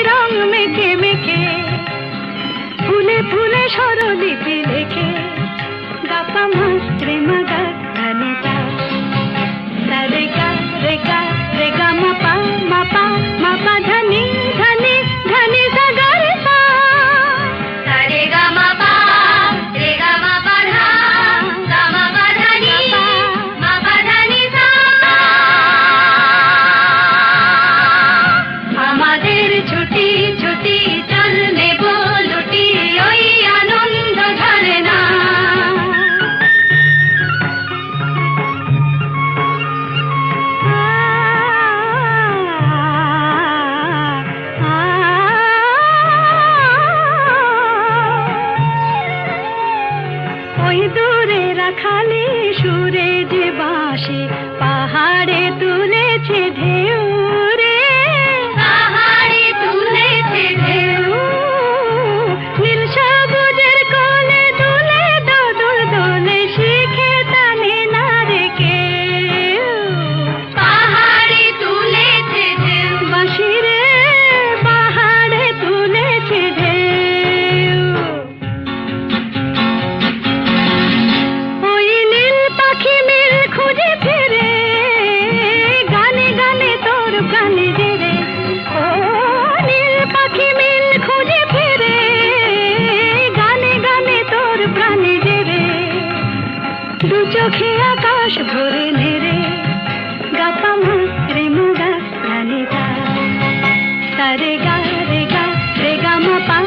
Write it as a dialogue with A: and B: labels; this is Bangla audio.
A: রং মেখে মেখে ফুলে ফুলে স্বরলিপি লেখে গাপা মা রে মা গা ধানি সা সা রে গা রে গা মা পা ধানি ধানি ধানি সা গা রে সা
B: সা রে গা মা পা রে গা মা পা ধা গা মা পা ধানি সা।
A: আমাদের ছুটি ছুটি চল নেব লুটি ওই আনন্দ ঝরে না। ওই দূরে রাখালি সুরে যে বাঁশি পাহাড়ে তুলেছে ঢেউ রে,
B: পাহাড়ে তুলেছে ঢেউ।
A: নীল সবুজের কোলে দুলে দোদুল দোলে শিখে টানে না রে কেউ।
B: পাহাড়ে তুলেছে ঢেউ।
A: বাঁশি রে পাহাড়ে তুলেছে ঢেউ। ওই নীল পাখি মিল খুঁজে ফিরে গানে গানে তোর প্রাণে জেরে। ও নীল পাখি মিল খুঁজে ফিরে গানে গানে তোর প্রাণে জেরে। দু চোখে আকাশ ভরে নেড়ে গাপা মা রে মুগা ধানি সা সা রে গা মা পা